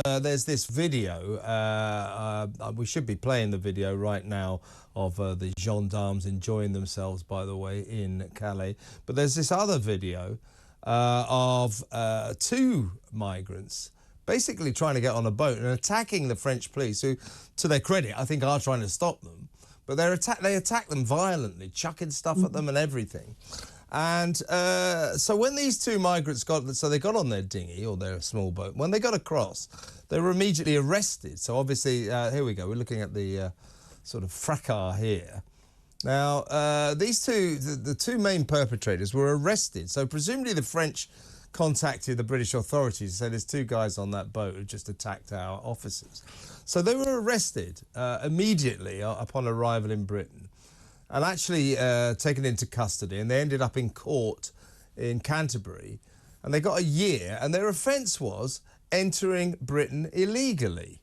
there's this video. We should be playing the video right now of the gendarmes enjoying themselves, by the way, in Calais. But there's this other video of two migrants basically trying to get on a boat and attacking the French police, who, to their credit, I think are trying to stop them. But they attack them violently, chucking stuff at them and everything. And so when these two migrants they got on their dinghy or their small boat. When they got across, they were immediately arrested. So obviously, here we go. We're looking at the sort of fracas here. Now, these two, the two main perpetrators were arrested. So presumably the French contacted the British authorities and said there's two guys on that boat who just attacked our officers. So they were arrested immediately upon arrival in Britain and actually taken into custody, and they ended up in court in Canterbury, and they got a year, and their offence was entering Britain illegally.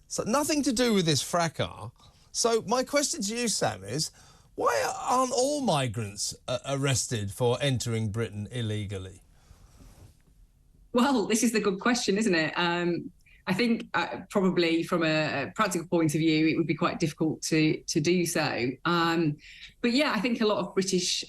So nothing to do with this fracas. So my question to you, Sam, is why aren't all migrants arrested for entering Britain illegally? Well, this is the good question, isn't it? I think probably from a practical point of view, it would be quite difficult to do so. But yeah, I think a lot of British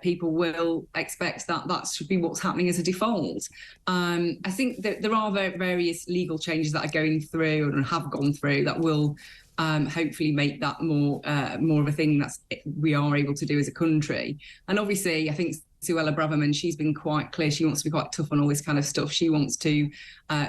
people will expect that should be what's happening as a default. I think that there are various legal changes that are going through and have gone through that will hopefully make that more of a thing that we are able to do as a country. And obviously, I think Suella Braverman, she's been quite clear. She wants to be quite tough on all this kind of stuff. She wants to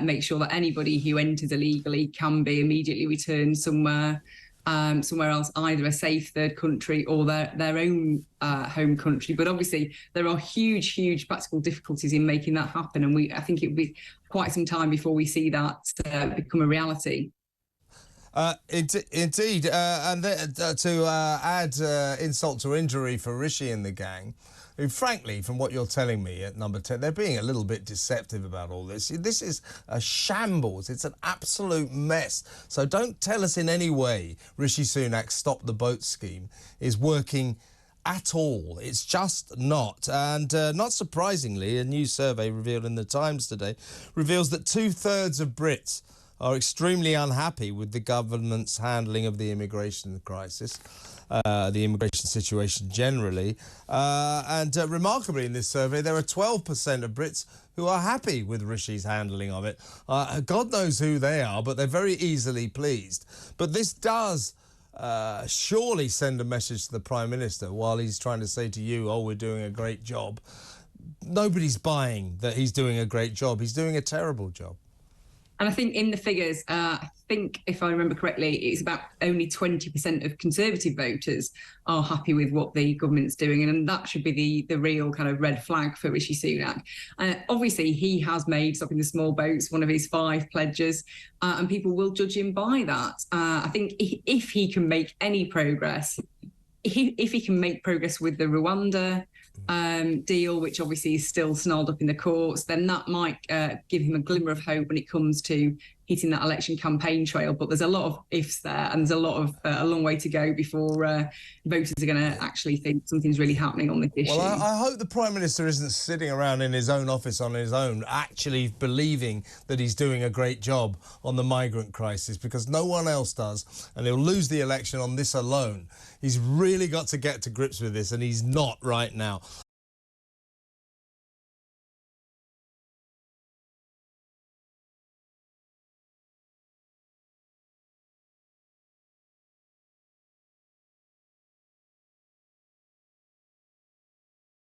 make sure that anybody who enters illegally can be immediately returned somewhere else, either a safe third country or their own home country. But obviously, there are huge practical difficulties in making that happen. And I think it will be quite some time before we see that become a reality. Indeed. And to add insult to injury for Rishi and the gang, who, frankly, from what you're telling me at number 10, they're being a little bit deceptive about all this. This is a shambles. It's an absolute mess. So don't tell us in any way Rishi Sunak's Stop the Boat scheme is working at all. It's just not. And not surprisingly, a new survey revealed in the Times today reveals that 2/3 of Brits are extremely unhappy with the government's handling of the immigration crisis, the immigration situation generally. And remarkably in this survey, there are 12% of Brits who are happy with Rishi's handling of it. God knows who they are, but they're very easily pleased. But this does surely send a message to the Prime Minister while he's trying to say to you, oh, we're doing a great job. Nobody's buying that he's doing a great job. He's doing a terrible job. And I think in the figures, I think if I remember correctly, it's about only 20% of Conservative voters are happy with what the government's doing. And that should be the real kind of red flag for Rishi Sunak. Obviously, he has made stopping the small boats one of his 5 pledges, and people will judge him by that. I think if he can make any progress, if he can make progress with the Rwanda deal, which obviously is still snarled up in the courts, then that might give him a glimmer of hope when it comes to hitting that election campaign trail. But there's a lot of ifs there, and there's a long way to go before voters are going to actually think something's really happening on this issue. Well, I hope the Prime Minister isn't sitting around in his own office on his own, actually believing that he's doing a great job on the migrant crisis, because no one else does, and he'll lose the election on this alone. He's really got to get to grips with this, and he's not right now.